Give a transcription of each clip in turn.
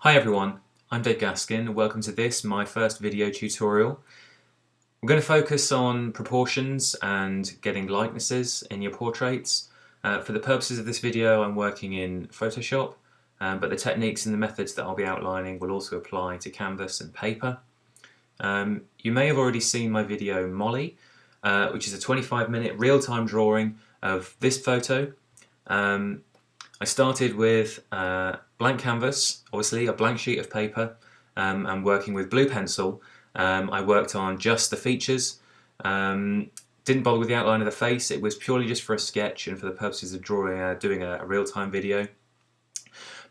Hi everyone, I'm BikerScout and welcome to this, my first video tutorial. We're going to focus on proportions and getting likenesses in your portraits. For the purposes of this video I'm working in Photoshop, but the techniques and the methods that I'll be outlining will also apply to canvas and paper. You may have already seen my video Molly, which is a 25-minute real-time drawing of this photo. I started with blank canvas, obviously a blank sheet of paper, and working with blue pencil. I worked on just the features, didn't bother with the outline of the face. It was purely just for a sketch and for the purposes of doing a real-time video.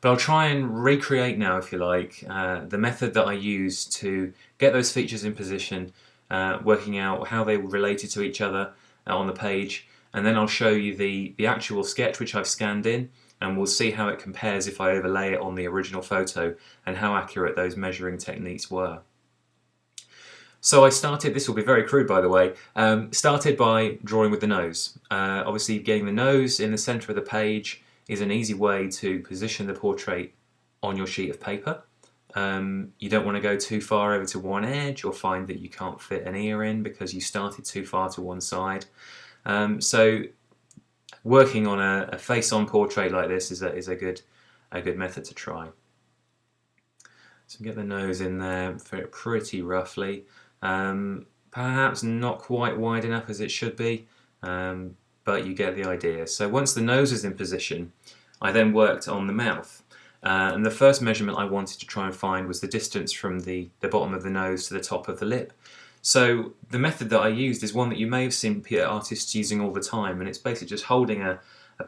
But I'll try and recreate now, if you like, the method that I used to get those features in position, working out how they related to each other on the page, and then I'll show you the actual sketch which I've scanned in, and we'll see how it compares if I overlay it on the original photo and how accurate those measuring techniques were. So I started, this will be very crude by the way, started by drawing with the nose. Obviously getting the nose in the centre of the page is an easy way to position the portrait on your sheet of paper. You don't want to go too far over to one edge or find that you can't fit an ear in because you started too far to one side. So working on a face-on portrait like this is a good method to try. So get the nose in there pretty roughly. Perhaps not quite wide enough as it should be, but you get the idea. So once the nose is in position, I then worked on the mouth. And the first measurement I wanted to try and find was the distance from the bottom of the nose to the top of the lip. So the method that I used is one that you may have seen artists using all the time, and it's basically just holding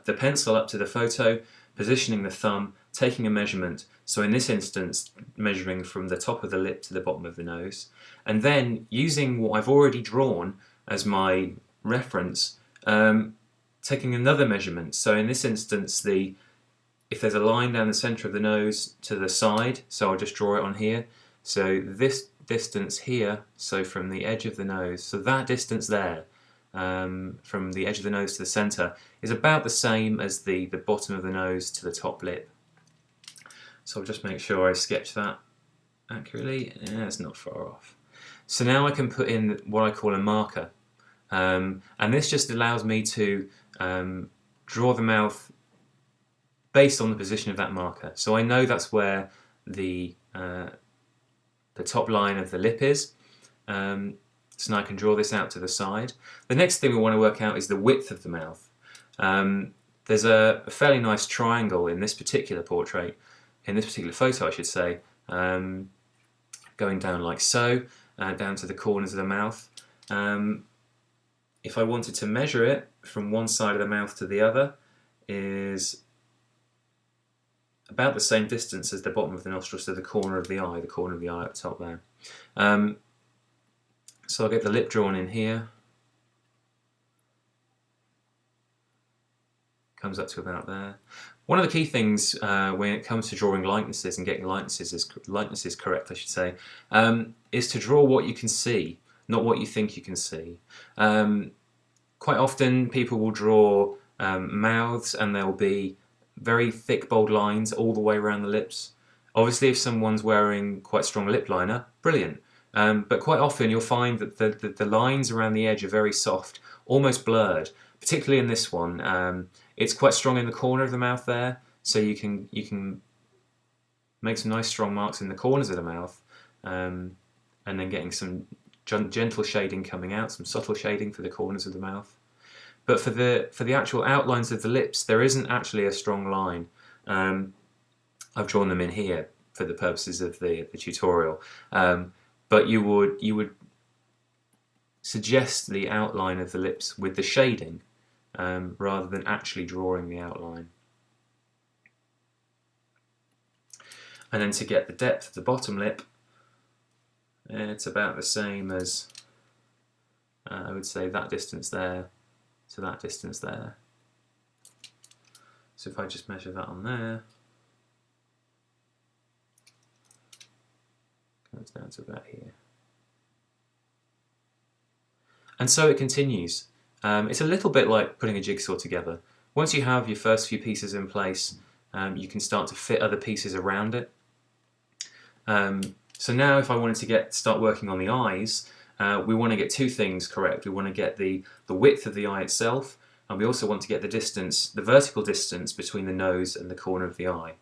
the pencil up to the photo, positioning the thumb, taking a measurement. So in this instance, measuring from the top of the lip to the bottom of the nose, and then using what I've already drawn as my reference, taking another measurement. So in this instance, if there's a line down the centre of the nose to the side, so I'll just draw it on here. So this distance here, so from the edge of the nose, so that distance there, from the edge of the nose to the centre, is about the same as the bottom of the nose to the top lip. So I'll just make sure I sketch that accurately. Yeah, it's not far off. So now I can put in what I call a marker, and this just allows me to draw the mouth based on the position of that marker. So I know that's where the top line of the lip is. So now I can draw this out to the side. The next thing we want to work out is the width of the mouth. There's a fairly nice triangle in this particular portrait, in this particular photo I should say, going down like so, down to the corners of the mouth. If I wanted to measure it from one side of the mouth to the other, is about the same distance as the bottom of the nostrils to the corner of the eye at the top there. So I'll get the lip drawn in here. Comes up to about there. One of the key things when it comes to drawing likenesses and getting likenesses correct, I should say, is to draw what you can see, not what you think you can see. Quite often people will draw mouths and there'll be very thick bold lines all the way around the lips. Obviously if someone's wearing quite strong lip liner, brilliant. But quite often you'll find that the lines around the edge are very soft, almost blurred. Particularly in this one, it's quite strong in the corner of the mouth there, so you can make some nice strong marks in the corners of the mouth, and then getting some gentle shading coming out, some subtle shading for the corners of the mouth. But for the actual outlines of the lips, there isn't actually a strong line. I've drawn them in here for the purposes of the tutorial. But you would suggest the outline of the lips with the shading rather than actually drawing the outline. And then to get the depth of the bottom lip, it's about the same as, I would say, that distance there to that distance there. So if I just measure that on there, comes down to about here. And so it continues. It's a little bit like putting a jigsaw together. Once you have your first few pieces in place, you can start to fit other pieces around it. So now if I wanted to start working on the eyes, we want to get two things correct. We want to get the width of the eye itself, and we also want to get the distance, the vertical distance between the nose and the corner of the eye.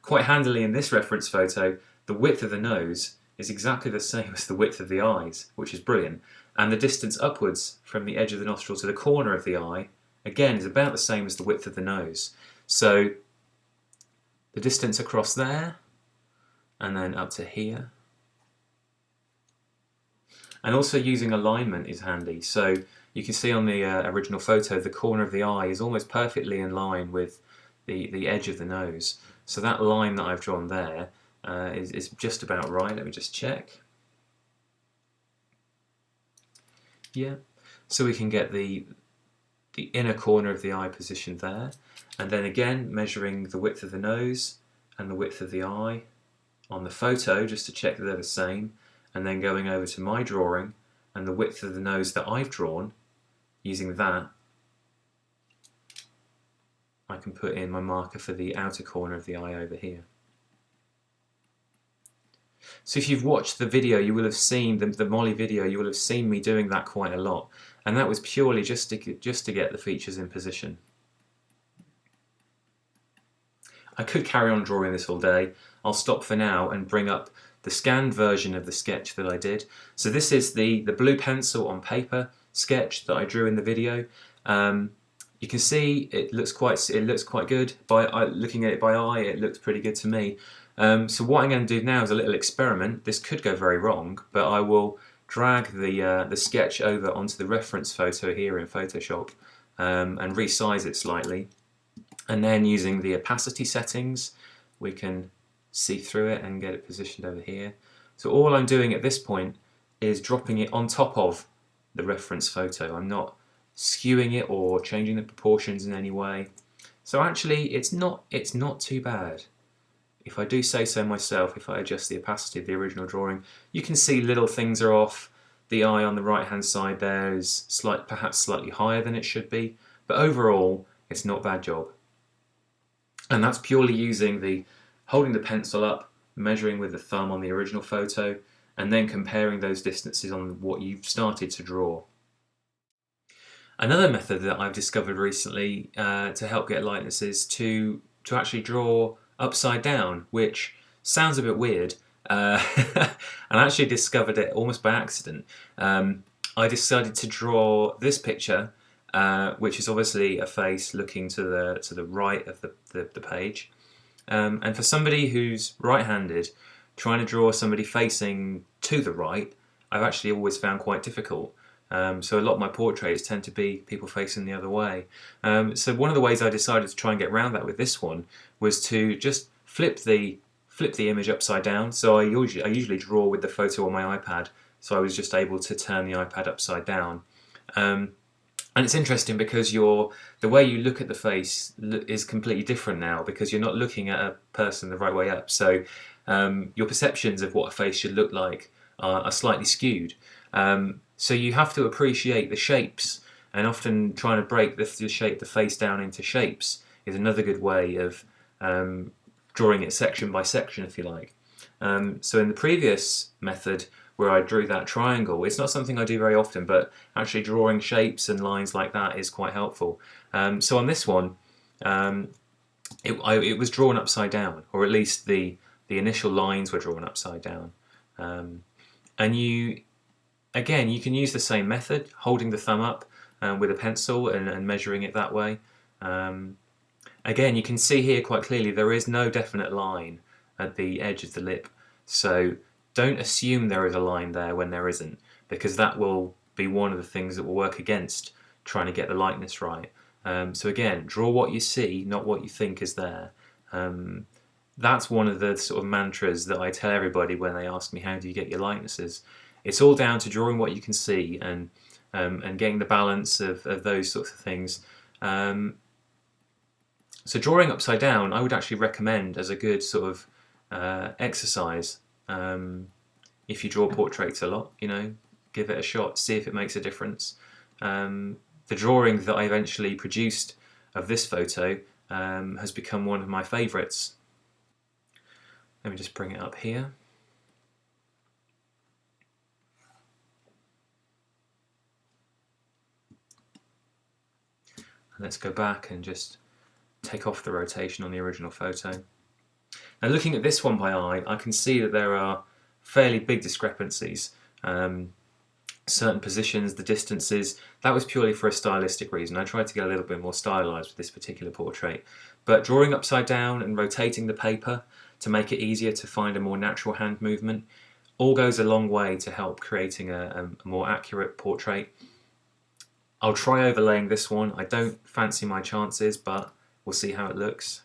Quite handily in this reference photo, the width of the nose is exactly the same as the width of the eyes, which is brilliant. And the distance upwards from the edge of the nostril to the corner of the eye, again, is about the same as the width of the nose. So the distance across there, and then up to here. And also using alignment is handy. So you can see on the original photo, the corner of the eye is almost perfectly in line with the edge of the nose. So that line that I've drawn there is just about right. Let me just check. Yeah. So we can get the inner corner of the eye positioned there. And then again, measuring the width of the nose and the width of the eye on the photo, just to check that they're the same. And then going over to my drawing and the width of the nose that I've drawn, using that, I can put in my marker for the outer corner of the eye over here. So if you've watched the video, you will have seen the Molly video, you will have seen me doing that quite a lot. And that was purely just to get the features in position. I could carry on drawing this all day. I'll stop for now and bring up the scanned version of the sketch that I did. So this is the blue pencil on paper sketch that I drew in the video. You can see it looks quite good. Looking at it by eye, it looks pretty good to me. So what I'm going to do now is a little experiment. This could go very wrong, but I will drag the sketch over onto the reference photo here in Photoshop and resize it slightly. And then using the opacity settings, we can see through it and get it positioned over here. So all I'm doing at this point is dropping it on top of the reference photo. I'm not skewing it or changing the proportions in any way. So actually it's not too bad. If I do say so myself, if I adjust the opacity of the original drawing, you can see little things are off. The eye on the right hand side there is perhaps slightly higher than it should be, but overall it's not a bad job. And that's purely using holding the pencil up, measuring with the thumb on the original photo, and then comparing those distances on what you've started to draw. Another method that I've discovered recently to help get lightness is to actually draw upside down, which sounds a bit weird. And I actually discovered it almost by accident. I decided to draw this picture, which is obviously a face looking to the right of the page. And for somebody who's right-handed, trying to draw somebody facing to the right, I've actually always found quite difficult. So a lot of my portraits tend to be people facing the other way. So one of the ways I decided to try and get around that with this one was to just flip the image upside down. So I usually draw with the photo on my iPad, so I was just able to turn the iPad upside down. And it's interesting because the way you look at the face is completely different now, because you're not looking at a person the right way up. So your perceptions of what a face should look like are slightly skewed. So you have to appreciate the shapes, and often trying to break the face down into shapes is another good way of drawing it section by section, if you like. So in the previous method, where I drew that triangle, it's not something I do very often, but actually drawing shapes and lines like that is quite helpful. So on this one, it was drawn upside down, or at least the initial lines were drawn upside down. And you can use the same method, holding the thumb up with a pencil and measuring it that way. Again, you can see here quite clearly there is no definite line at the edge of the lip, so don't assume there is a line there when there isn't, because that will be one of the things that will work against trying to get the likeness right. So again, draw what you see, not what you think is there. That's one of the sort of mantras that I tell everybody when they ask me how do you get your likenesses. It's all down to drawing what you can see and getting the balance of those sorts of things. So drawing upside down, I would actually recommend as a good sort of exercise. If you draw portraits a lot, give it a shot, see if it makes a difference. The drawing that I eventually produced of this photo has become one of my favourites. Let me just bring it up here. Let's go back and just take off the rotation on the original photo. Now looking at this one by eye, I can see that there are fairly big discrepancies. Certain positions, the distances, that was purely for a stylistic reason. I tried to get a little bit more stylized with this particular portrait. But drawing upside down and rotating the paper to make it easier to find a more natural hand movement all goes a long way to help creating a more accurate portrait. I'll try overlaying this one. I don't fancy my chances, but we'll see how it looks.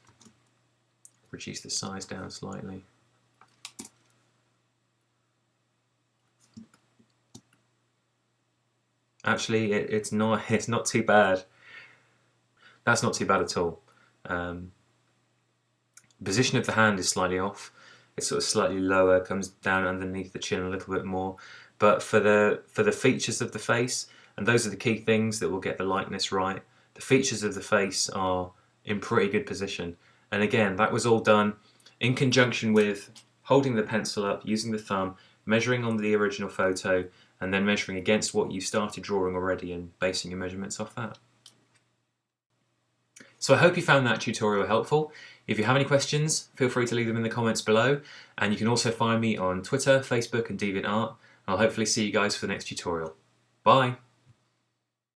Reduce the size down slightly. Actually, it's not too bad. That's not too bad at all. Position of the hand is slightly off. It's sort of slightly lower, comes down underneath the chin a little bit more. But for the features of the face, and those are the key things that will get the likeness right, the features of the face are in pretty good position. And again, that was all done in conjunction with holding the pencil up, using the thumb, measuring on the original photo, and then measuring against what you started drawing already and basing your measurements off that. So I hope you found that tutorial helpful. If you have any questions, feel free to leave them in the comments below, and you can also find me on Twitter, Facebook and DeviantArt. I'll hopefully see you guys for the next tutorial. Bye!